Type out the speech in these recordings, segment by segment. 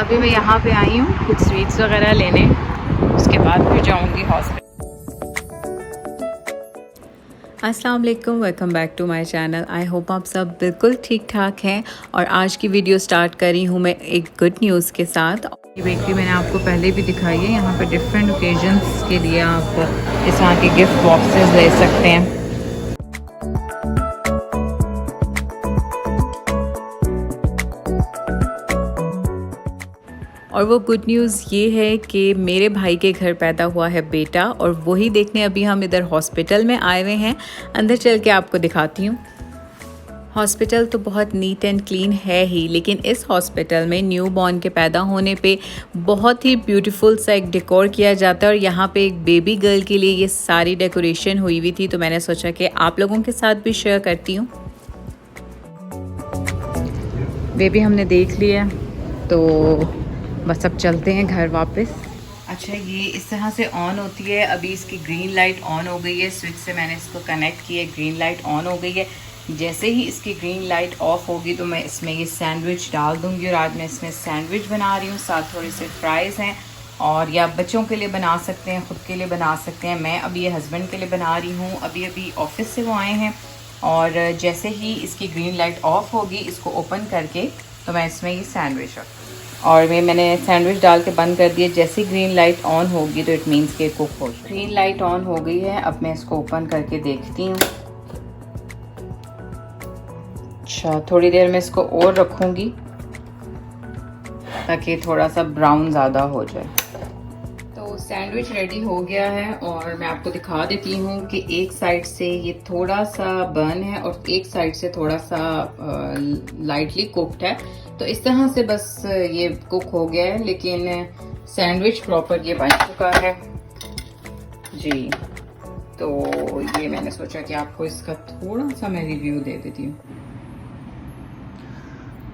अभी मैं यहाँ पे आई हूँ कुछ स्वीट्स वगैरह लेने, उसके बाद फिर जाऊँगी हॉस्पिटल। अस्सलाम वालेकुम, welcome back to my channel. I hope आप सब बिल्कुल ठीक ठाक हैं। और आज की वीडियो स्टार्ट करी हूँ मैं एक गुड न्यूज़ के साथ। ये बेकरी मैंने आपको पहले भी दिखाई है। यहाँ पे डिफरेंट ओकेजन्स के लिए आप इस तरह के गिफ्ट बॉक्सेस ले सकते हैं। और वो गुड न्यूज़ ये है कि मेरे भाई के घर पैदा हुआ है बेटा, और वही देखने अभी हम इधर हॉस्पिटल में आए हुए हैं। अंदर चल के आपको दिखाती हूँ। हॉस्पिटल तो बहुत नीट एंड क्लीन है ही, लेकिन इस हॉस्पिटल में न्यू बॉर्न के पैदा होने पे बहुत ही ब्यूटीफुल सा एक डेकोर किया जाता है। और यहाँ पे एक बेबी गर्ल के लिए ये सारी डेकोरेशन हुई हुई थी, तो मैंने सोचा कि आप लोगों के साथ भी शेयर करती हूँ। बेबी हमने देख लिया, तो बस अब चलते हैं घर वापस। अच्छा, ये इस तरह से ऑन होती है। अभी इसकी ग्रीन लाइट ऑन हो गई है, स्विच से मैंने इसको कनेक्ट किया, ग्रीन लाइट ऑन हो गई है। जैसे ही इसकी ग्रीन लाइट ऑफ होगी तो मैं इसमें ये सैंडविच डाल दूंगी। और आज मैं इसमें सैंडविच बना रही हूँ, साथ थोड़े से फ्राइज़ हैं। और या बच्चों के लिए बना सकते हैं, ख़ुद के लिए बना सकते हैं। मैं अभी ये हस्बैंड के लिए बना रही हूँ। अभी ऑफिस से वो आए हैं, और जैसे ही इसकी ग्रीन लाइट ऑफ होगी, इसको ओपन करके तो मैं इसमें ये सैंडविच रखूँ। और मैंने सैंडविच डाल के बंद कर दिया। जैसी ग्रीन लाइट ऑन होगी तो इट मीन्स के कुक हो जाए। ग्रीन लाइट ऑन हो गई है, अब मैं इसको ओपन करके देखती हूँ। अच्छा, थोड़ी देर में इसको और रखूँगी ताकि थोड़ा सा ब्राउन ज़्यादा हो जाए। तो सैंडविच रेडी हो गया है, और मैं आपको दिखा देती हूँ कि एक साइड से ये थोड़ा सा बर्न है और एक साइड से थोड़ा सा लाइटली कुक्ड है। तो इस तरह से बस ये कुक हो गया है, लेकिन सैंडविच प्रॉपर ये बन चुका है जी। तो ये मैंने सोचा कि आपको इसका थोड़ा सा मैं रिव्यू दे देती हूँ।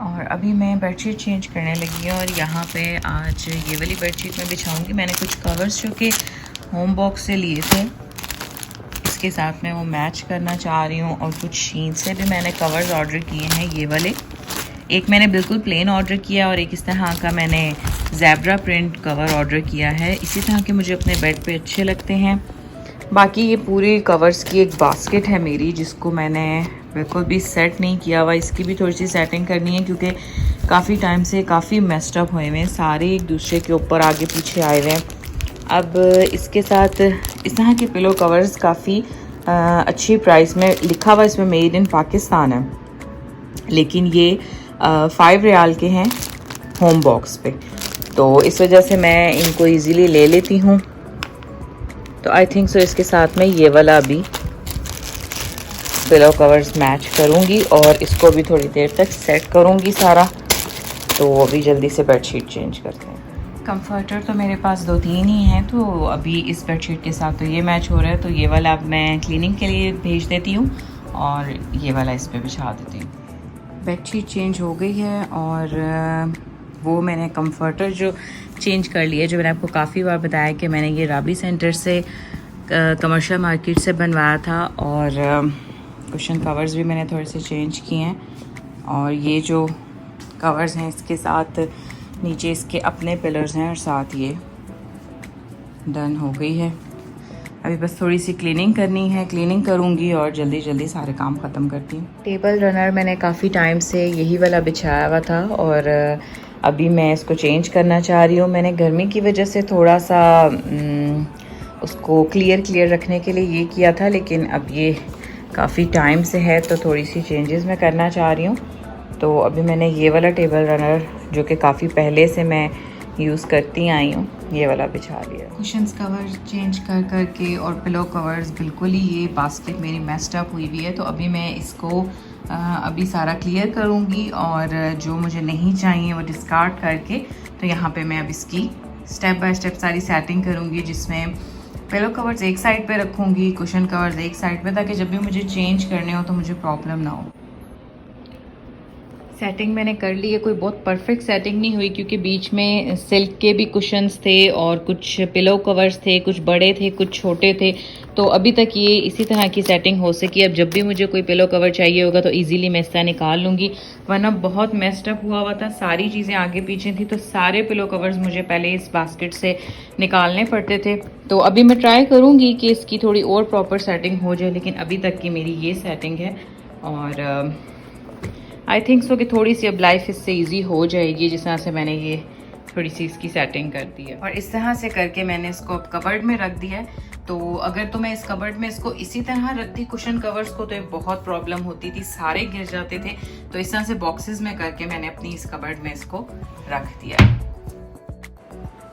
और अभी मैं बेडशीट चेंज करने लगी हूँ, और यहाँ पे आज ये वाली बेडशीट मैं बिछाऊंगी। मैंने कुछ कवर्स जो कि होम बॉक्स से लिए थे, इसके साथ मैं वो मैच करना चाह रही हूँ। और कुछ शीन से भी मैंने कवर्स ऑर्डर किए हैं, ये वाले। एक मैंने बिल्कुल प्लेन ऑर्डर किया, और एक इस तरह का मैंने ज़ेब्रा प्रिंट कवर ऑर्डर किया है। इसी तरह के मुझे अपने बेड पे अच्छे लगते हैं। बाकी ये पूरी कवर्स की एक बास्केट है मेरी, जिसको मैंने बिल्कुल भी सेट नहीं किया हुआ। इसकी भी थोड़ी सी सेटिंग करनी है, क्योंकि काफ़ी टाइम से काफ़ी मेस्ड अप हुए हैं, सारे एक दूसरे के ऊपर आगे पीछे आए हुए हैं। अब इसके साथ इस तरह के पिलो कवर्स काफ़ी अच्छी प्राइस में, लिखा हुआ इसमें मेड इन पाकिस्तान है, लेकिन ये 5 रियाल के हैं होम बॉक्स पे। तो इस वजह से मैं इनको इजीली ले लेती हूँ। तो आई थिंक सो इसके साथ में ये वाला भी पिलो कवर्स मैच करूँगी, और इसको भी थोड़ी देर तक सेट करूँगी सारा। तो अभी जल्दी से बेडशीट चेंज करते हैं। कंफर्टर तो मेरे पास 2-3 ही हैं, तो अभी इस बेडशीट के साथ तो ये मैच हो रहा है। तो ये वाला अब मैं क्लीनिंग के लिए भेज देती हूँ, और ये वाला इस पर बिछा देती हूँ। बेडशीट चेंज हो गई है, और वो मैंने कंफर्टर जो चेंज कर लिया, जो मैंने आपको काफ़ी बार बताया कि मैंने ये राबी सेंटर से कमर्शियल मार्केट से बनवाया था। और कुशन कवर्स भी मैंने थोड़े से चेंज किए हैं। और ये जो कवर्स हैं, इसके साथ नीचे इसके अपने पिलर्स हैं, और साथ ये डन हो गई है। अभी बस थोड़ी सी क्लीनिंग करनी है, क्लीनिंग करूँगी और जल्दी जल्दी सारे काम ख़त्म करती हूँ। टेबल रनर मैंने काफ़ी टाइम से यही वाला बिछाया हुआ था, और अभी मैं इसको चेंज करना चाह रही हूँ। मैंने गर्मी की वजह से थोड़ा सा उसको क्लियर रखने के लिए ये किया था, लेकिन अब ये काफ़ी टाइम से है, तो थोड़ी सी चेंजेस मैं करना चाह रही हूँ। तो अभी मैंने ये वाला टेबल रनर, जो कि काफ़ी पहले से मैं यूज़ करती आई हूँ, ये वाला बिछा दिया। कुशन्स कवर चेंज कर के, और पिलो कवर्स बिल्कुल ही ये बास्केट मेरी मेस्ड अप हुई है। तो अभी मैं इसको अभी सारा क्लियर करूँगी, और जो मुझे नहीं चाहिए वो डिस्कार्ड करके, तो यहाँ पे मैं अब इसकी स्टेप बाय स्टेप सारी सेटिंग करूँगी, जिसमें पिलो कवर्स एक साइड पे रखूँगी, कुशन कवर्स एक साइड पे, ताकि जब भी मुझे चेंज करने हो तो मुझे प्रॉब्लम ना हो। सेटिंग मैंने कर ली है। कोई बहुत परफेक्ट सेटिंग नहीं हुई, क्योंकि बीच में सिल्क के भी कुशन्स थे, और कुछ पिलो कवर्स थे, कुछ बड़े थे, कुछ छोटे थे। तो अभी तक ये इसी तरह की सेटिंग हो सकी। अब जब भी मुझे कोई पिलो कवर चाहिए होगा तो इजीली मैं इसका निकाल लूँगी, वरना बहुत मेस्ड अप हुआ था, सारी चीज़ें आगे पीछे थी, तो सारे पिलो कवर्स मुझे पहले इस बास्केट से निकालने पड़ते थे। तो अभी मैं ट्राई करूँगी कि इसकी थोड़ी और प्रॉपर सेटिंग हो जाए, लेकिन अभी तक की मेरी ये सेटिंग है और आई थिंक सो कि थोड़ी सी अब लाइफ इससे ईजी हो जाएगी, जिस तरह से मैंने ये थोड़ी सी इसकी सेटिंग कर दी है। और इस तरह से करके मैंने इसको अब कबर्ड में रख दिया है। तो अगर तो मैं इस कबर्ड में इसको इसी तरह रखती कुशन कवर्स को, तो ये बहुत प्रॉब्लम होती थी, सारे गिर जाते थे। तो इस तरह से बॉक्सेस में करके मैंने अपनी इस कबर्ड में इसको रख दिया।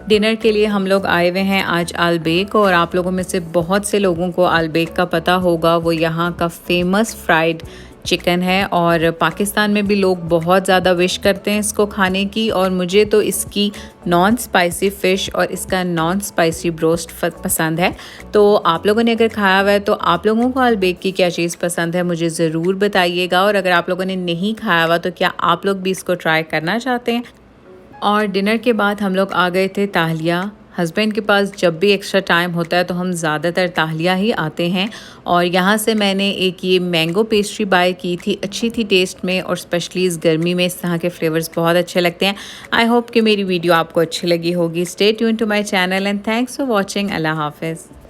डिनर के लिए हम लोग आए हुए हैं आज आलबेक, और आप लोगों में से बहुत से लोगों को आलबेक का पता होगा। वो यहाँ का फेमस फ्राइड चिकन है और पाकिस्तान में भी लोग बहुत ज़्यादा विश करते हैं इसको खाने की। और मुझे तो इसकी नॉन स्पाइसी फ़िश और इसका नॉन स्पाइसी ब्रोस्ट पसंद है। तो आप लोगों ने अगर खाया हुआ है तो आप लोगों को आलबेक की क्या चीज़ पसंद है मुझे ज़रूर बताइएगा। और अगर आप लोगों ने नहीं खाया हुआ तो क्या आप लोग भी इसको ट्राई करना चाहते हैं। और डिनर के बाद हम लोग आ गए थे ताहिलिया। हस्बैंड के पास जब भी एक्स्ट्रा टाइम होता है तो हम ज़्यादातर ताहिलिया ही आते हैं। और यहाँ से मैंने एक ये मैंगो पेस्ट्री बाय की थी, अच्छी थी टेस्ट में, और स्पेशली इस गर्मी में इस तरह के फ्लेवर्स बहुत अच्छे लगते हैं। आई होप कि मेरी वीडियो आपको अच्छी लगी होगी। Stay tune to my channel and thanks for watching. अल्लाह हाफिज़।